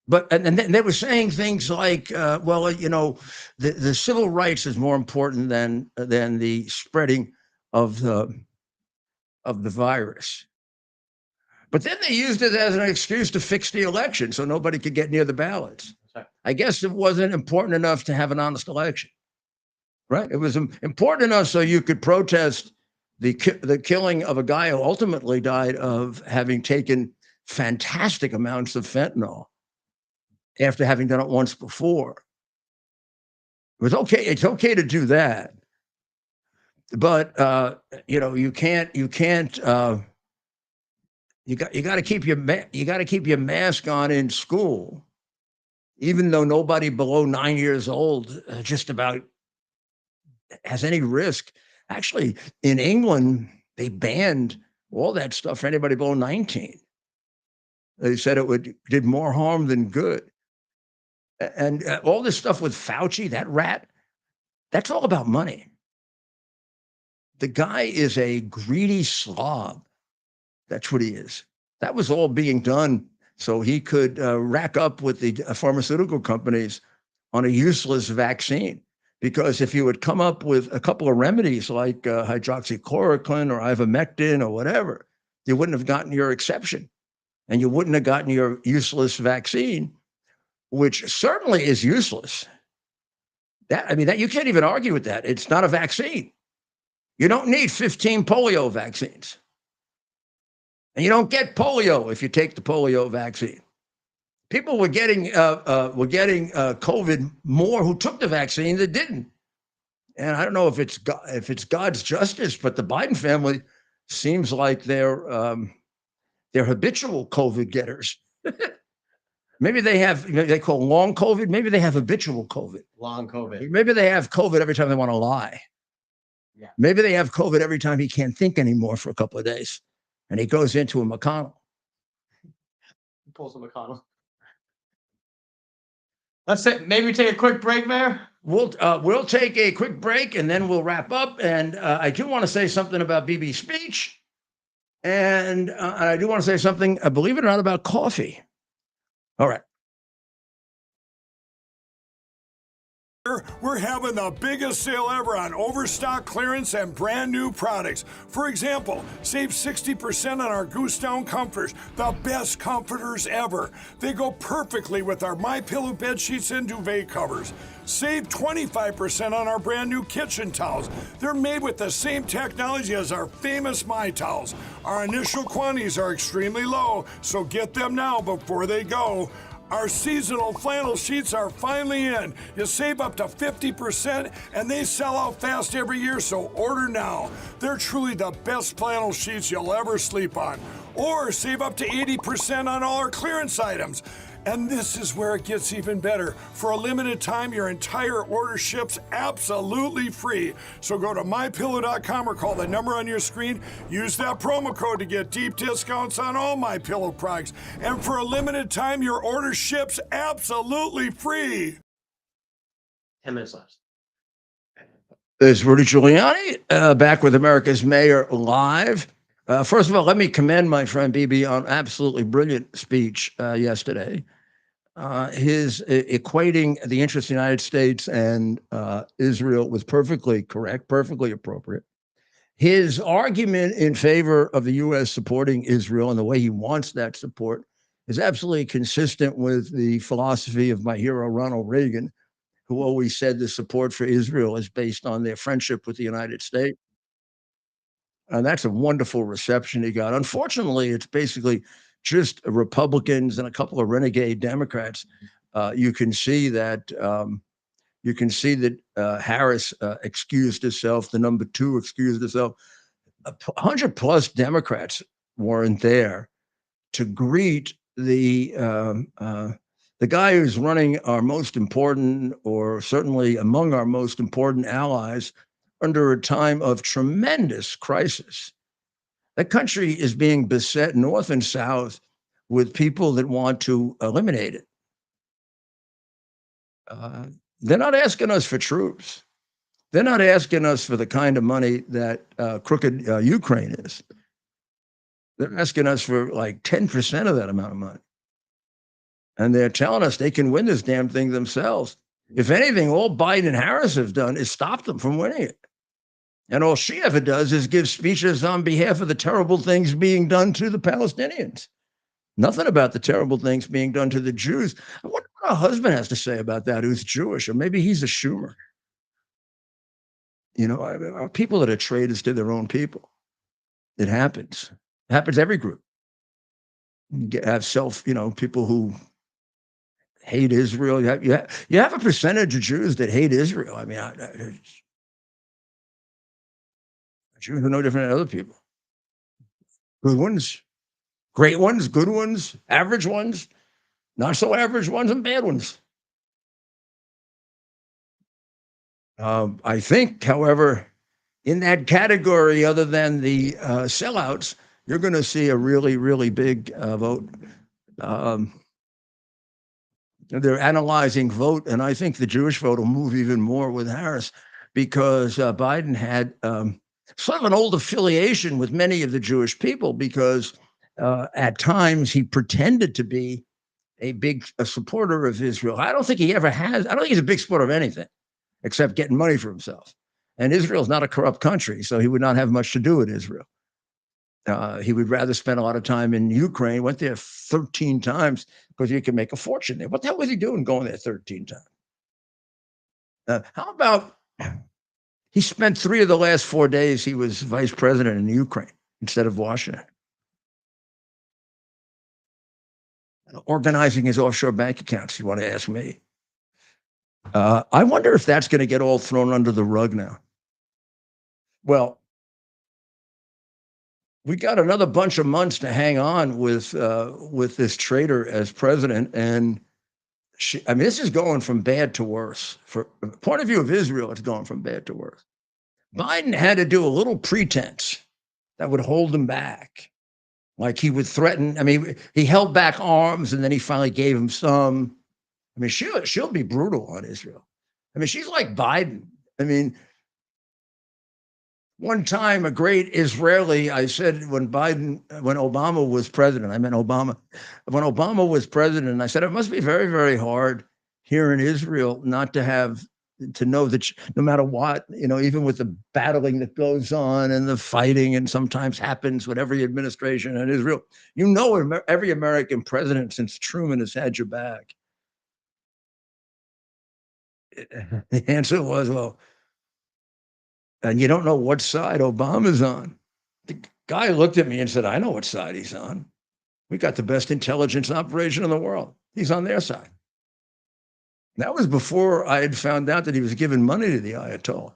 but they were saying things like, the civil rights is more important than the spreading of the virus. But then they used it as an excuse to fix the election so nobody could get near the ballots. I guess it wasn't important enough to have an honest election, right? It was important enough so you could protest the killing of a guy who ultimately died of having taken fantastic amounts of fentanyl after having done it once before. It was okay. It's okay to do that, but you can't. You got to keep your mask on in school, even though nobody below 9 years old just about has any risk. Actually, in England, they banned all that stuff for anybody below 19. They said it did more harm than good. And all this stuff with Fauci, that rat, that's all about money. The guy is a greedy slob. That's what he is. That was all being done so he could rack up with the pharmaceutical companies on a useless vaccine. Because if you would come up with a couple of remedies like hydroxychloroquine or ivermectin or whatever, you wouldn't have gotten your exception. And you wouldn't have gotten your useless vaccine, which certainly is useless. That you can't even argue with that. It's not a vaccine. You don't need 15 polio vaccines. And you don't get polio if you take the polio vaccine. People were getting COVID more who took the vaccine that didn't. And I don't know if it's God's justice, but the Biden family seems like they're habitual COVID getters. Maybe they call long COVID. Maybe they have habitual COVID. Long COVID. Maybe they have COVID every time they want to lie. Yeah. Maybe they have COVID every time he can't think anymore for a couple of days. And he goes into a McConnell. He pulls a McConnell. Let's maybe take a quick break, Mayor. We'll take a quick break and then we'll wrap up. And I do want to say something about BB's speech. And I do want to say something, believe it or not, about coffee. All right. We're having the biggest sale ever on overstock clearance and brand new products. For example, save 60% on our Goose Down comforters, the best comforters ever. They go perfectly with our MyPillow bed sheets and duvet covers. Save 25% on our brand new kitchen towels. They're made with the same technology as our famous My Towels. Our initial quantities are extremely low, so get them now before they go. Our seasonal flannel sheets are finally in. You save up to 50% and they sell out fast every year, so order now. They're truly the best flannel sheets you'll ever sleep on. Or save up to 80% on all our clearance items. And this is where it gets even better. For a limited time, your entire order ships absolutely free. So go to MyPillow.com or call the number on your screen. Use that promo code to get deep discounts on all MyPillow products. And for a limited time, your order ships absolutely free. 10 minutes left. There's Rudy Giuliani back with America's Mayor Live. First of all, let me commend my friend BB on absolutely brilliant speech yesterday. His equating the interests of the United States and Israel was perfectly correct, perfectly appropriate. His argument in favor of the U.S. supporting Israel and the way he wants that support is absolutely consistent with the philosophy of my hero, Ronald Reagan, who always said the support for Israel is based on their friendship with the United States. And that's a wonderful reception he got. Unfortunately, it's basically just Republicans and a couple of renegade Democrats, you can see that Harris excused herself. The number two excused herself. 100 plus Democrats weren't there to greet the guy who's running our most important, or certainly among our most important allies, under a time of tremendous crisis. The country is being beset north and south with people that want to eliminate it. They're not asking us for troops. They're not asking us for the kind of money that crooked Ukraine is. They're asking us for like 10% of that amount of money. And they're telling us they can win this damn thing themselves. If anything, all Biden and Harris have done is stop them from winning it. And all she ever does is give speeches on behalf of the terrible things being done to the Palestinians. Nothing about the terrible things being done to the Jews. I wonder what her husband has to say about that, who's Jewish, or maybe he's a Schumer. You know, are people that are traitors to their own people. It happens. It happens to every group. You have people who hate Israel. You have a percentage of Jews that hate Israel. I mean, Jews are no different than other people. Good ones, great ones, good ones, average ones, not so average ones, and bad ones. I think, however, in that category, other than the sellouts, you're going to see a really, really big vote. They're analyzing vote, and I think the Jewish vote will move even more with Harris, because Biden had sort of an old affiliation with many of the Jewish people, because at times he pretended to be a supporter of Israel. I don't think he ever has. I don't think he's a big supporter of anything except getting money for himself. And Israel's not a corrupt country, so he would not have much to do with Israel. He would rather spend a lot of time in Ukraine. Went there 13 times because you can make a fortune there. What the hell was he doing going there 13 times? How about he spent 3 of the last 4 days he was vice president in Ukraine instead of Washington, organizing his offshore bank accounts, you want to ask me. I wonder if that's going to get all thrown under the rug now. Well, we got another bunch of months to hang on with this traitor as president, and this is going from bad to worse. From the point of view of Israel, it's going from bad to worse. Biden had to do a little pretense that would hold him back, like he would threaten. I mean, he held back arms, and then he finally gave him some. I mean, she'll be brutal on Israel. I mean, she's like Biden. I mean, one time, a great Israeli, I said when Obama was president, I meant Obama. When Obama was president, I said, it must be very, very hard here in Israel not to know that no matter what, even with the battling that goes on and the fighting and sometimes happens with every administration in Israel, every American president since Truman has had your back. The answer was, well, and you don't know what side Obama's on. The guy looked at me and said, I know what side he's on. We got the best intelligence operation in the world. He's on their side. That was before I had found out that he was giving money to the Ayatollah.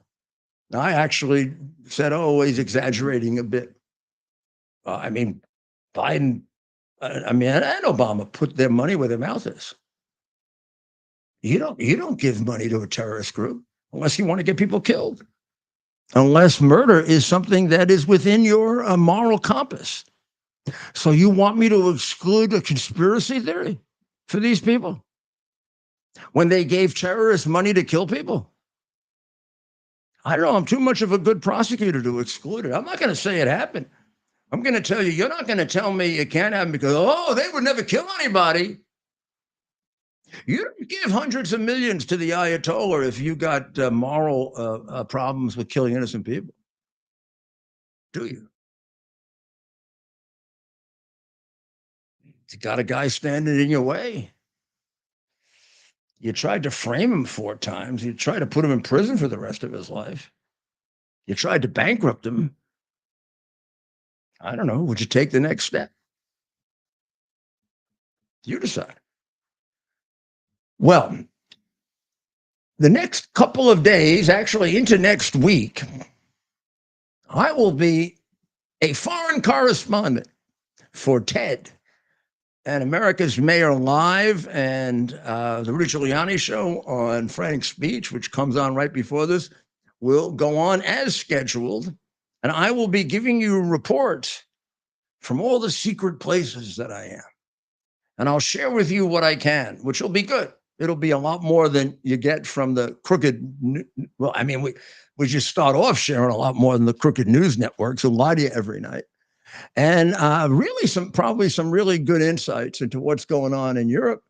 I actually said, oh, he's exaggerating a bit. I mean, Biden, and Obama put their money where their mouth is. You don't give money to a terrorist group unless you want to get people killed. Unless murder is something that is within your moral compass. So you want me to exclude a conspiracy theory for these people when they gave terrorists money to kill people? I don't know. I'm too much of a good prosecutor to exclude it. I'm not going to say it happened. I'm going to tell you, you're not going to tell me it can't happen because, they would never kill anybody. You don't give hundreds of millions to the Ayatollah if you got moral problems with killing innocent people, do you? You got a guy standing in your way. You tried to frame him 4 times. You tried to put him in prison for the rest of his life. You tried to bankrupt him. I don't know. Would you take the next step? You decide. Well, the next couple of days, actually into next week, I will be a foreign correspondent for TED and America's Mayor Live and the Rudy Giuliani show on Frank's speech, which comes on right before this, will go on as scheduled. And I will be giving you reports from all the secret places that I am. And I'll share with you what I can, which will be good. It'll be a lot more than you get from the crooked. Well, I mean, we just start off sharing a lot more than the crooked news networks who lie to you every night. And really probably some really good insights into what's going on in Europe,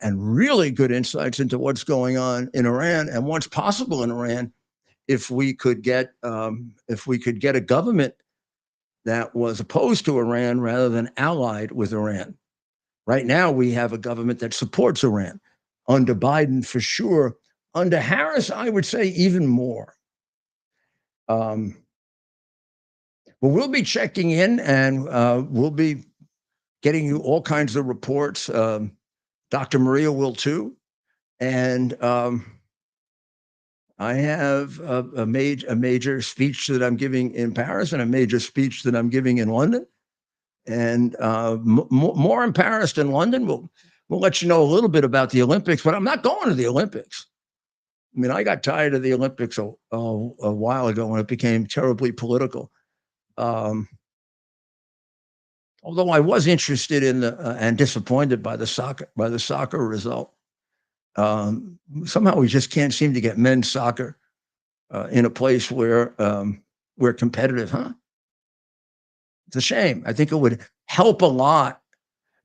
and really good insights into what's going on in Iran and what's possible in Iran if we could get a government that was opposed to Iran rather than allied with Iran. Right now, we have a government that supports Iran. Under Biden, for sure. Under Harris, I would say even more. Well, we'll be checking in, and we'll be getting you all kinds of reports. Dr. Maria will too. And I have a major speech that I'm giving in Paris and a major speech that I'm giving in London. And more in Paris than London. We'll let you know a little bit about the Olympics, but I'm not going to the Olympics. I mean, I got tired of the Olympics a while ago when it became terribly political. Although I was interested in and disappointed by the soccer result. Somehow we just can't seem to get men's soccer in a place where we're competitive, huh? It's a shame. I think it would help a lot.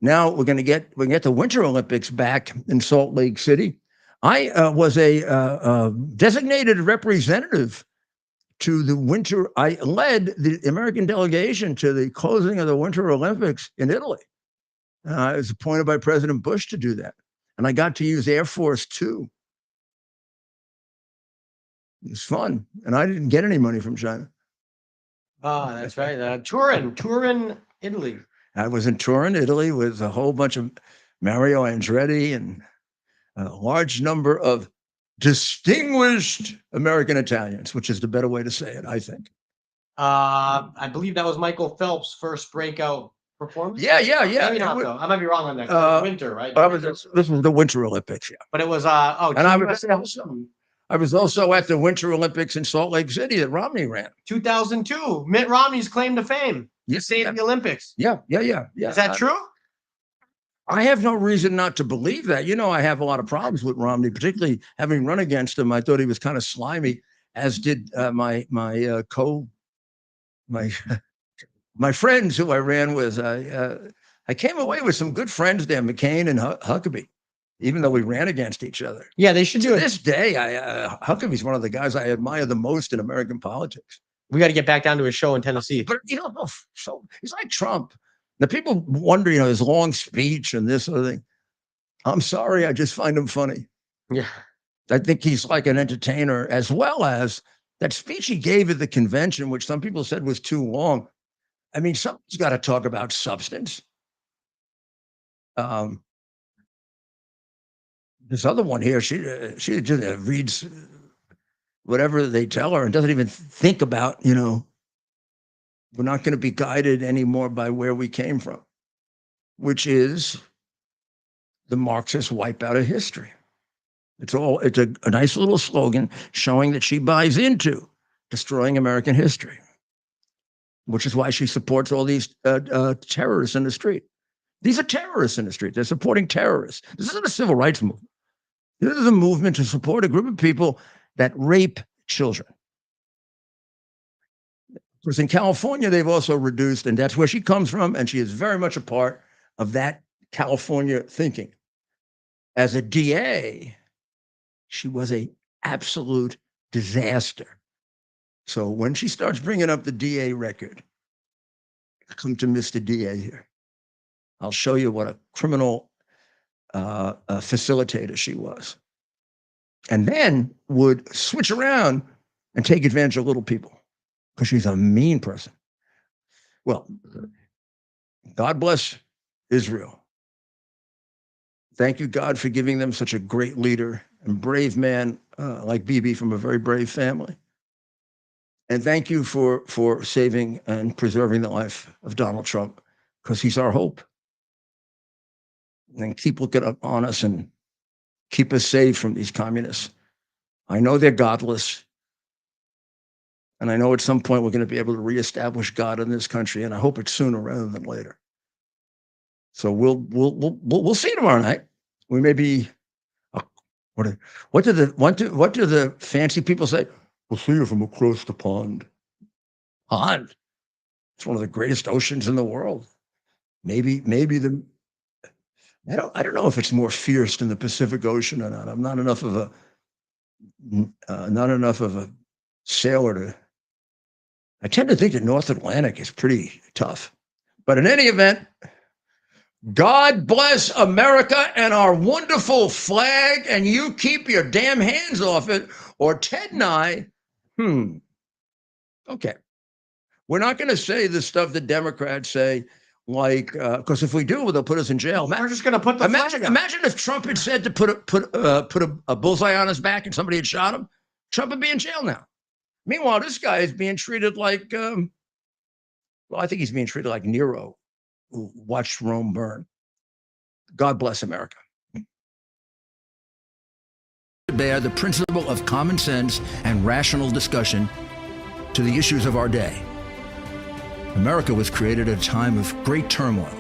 Now we can get the Winter Olympics back in Salt Lake City. I was a designated representative to the winter. I led the American delegation to the closing of the Winter Olympics in Italy. I was appointed by President Bush to do that. And I got to use Air Force 2. It was fun. And I didn't get any money from China. Ah, that's right. Turin, Italy. I was in Turin, Italy, with a whole bunch of Mario Andretti and a large number of distinguished American Italians, which is the better way to say it, I think. I believe that was Michael Phelps' first breakout performance. Yeah. Maybe not, though. I might be wrong on that. Winter, right? This was the Winter Olympics, yeah. But it was, and I was also at the Winter Olympics in Salt Lake City that Romney ran. 2002, Mitt Romney's claim to fame. You saved the Olympics. Yeah. Is that true? I have no reason not to believe that. You know, I have a lot of problems with Romney, particularly having run against him. I thought he was kind of slimy, as did my friends who I ran with. I came away with some good friends there, McCain and Huckabee, even though we ran against each other. Yeah, they should do it. To this day, Huckabee's one of the guys I admire the most in American politics. We got to get back down to a show in Tennessee. But, so he's like Trump. The people wonder, his long speech and this sort of thing. I'm sorry, I just find him funny. Yeah. I think he's like an entertainer, as well as that speech he gave at the convention, which some people said was too long. I mean, someone's got to talk about substance. This other one here, she just reads whatever they tell her and doesn't even think about, we're not going to be guided anymore by where we came from, which is the Marxist wipeout of history. It's a nice little slogan showing that she buys into destroying American history, which is why she supports all these terrorists in the street. These are terrorists in the street. They're supporting terrorists. This isn't a civil rights movement. This is a movement to support a group of people that rape children. Because in California, they've also reduced, and that's where she comes from, and she is very much a part of that California thinking. As a DA, she was an absolute disaster. So when she starts bringing up the DA record, come to Mr. DA here. I'll show you what a criminal facilitator she was. And then would switch around and take advantage of little people because she's a mean person. Well, God bless Israel. Thank you, God, for giving them such a great leader and brave man like Bibi from a very brave family. And thank you for saving and preserving the life of Donald Trump, because he's our hope. And keep looking up on us and keep us safe from these communists. I know they're godless. And I know at some point we're going to be able to reestablish God in this country, and I hope it's sooner rather than later. So we'll see tomorrow night. We may be. What do the fancy people say? We'll see you from across the pond. Pond. It's one of the greatest oceans in the world. Maybe the. I don't know if it's more fierce than the Pacific Ocean or not. I'm not enough of a sailor to. I tend to think the North Atlantic is pretty tough. But in any event, God bless America and our wonderful flag, and you keep your damn hands off it, or Ted and I, okay. We're not going to say the stuff the Democrats say, like, because if we do, they'll put us in jail. We're just going to put the flag up. Imagine if Trump had said to put a bullseye on his back and somebody had shot him. Trump would be in jail now. Meanwhile, this guy is being treated like, I think he's being treated like Nero, who watched Rome burn. God bless America. Bear the principle of common sense and rational discussion to the issues of our day. America was created at a time of great turmoil,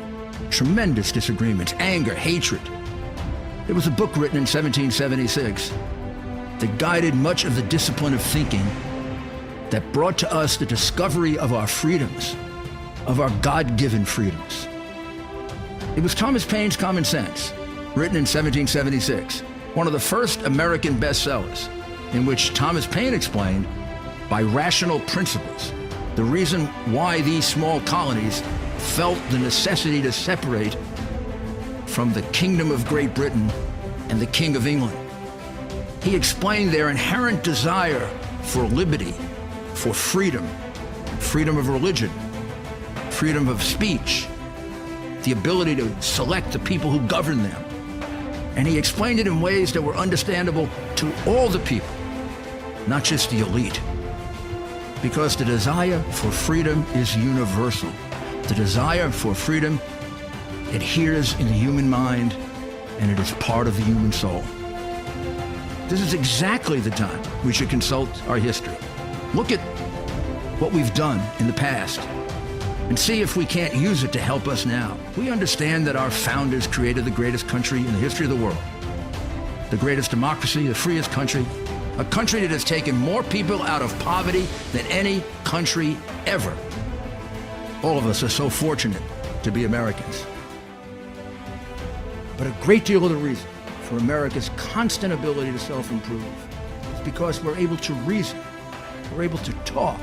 tremendous disagreements, anger, hatred. There was a book written in 1776 that guided much of the discipline of thinking that brought to us the discovery of our freedoms, of our God-given freedoms. It was Thomas Paine's Common Sense, written in 1776, one of the first American bestsellers, in which Thomas Paine explained, by rational principles, the reason why these small colonies felt the necessity to separate from the Kingdom of Great Britain and the King of England. He explained their inherent desire for liberty, for freedom, freedom of religion, freedom of speech, the ability to select the people who govern them. And he explained it in ways that were understandable to all the people, not just the elite. Because the desire for freedom is universal. The desire for freedom adheres in the human mind, and it is part of the human soul. This is exactly the time we should consult our history. Look at what we've done in the past and see if we can't use it to help us now. We understand that our founders created the greatest country in the history of the world, the greatest democracy, the freest country, a country that has taken more people out of poverty than any country ever. All of us are so fortunate to be Americans. But a great deal of the reason for America's constant ability to self-improve is because we're able to reason, we're able to talk,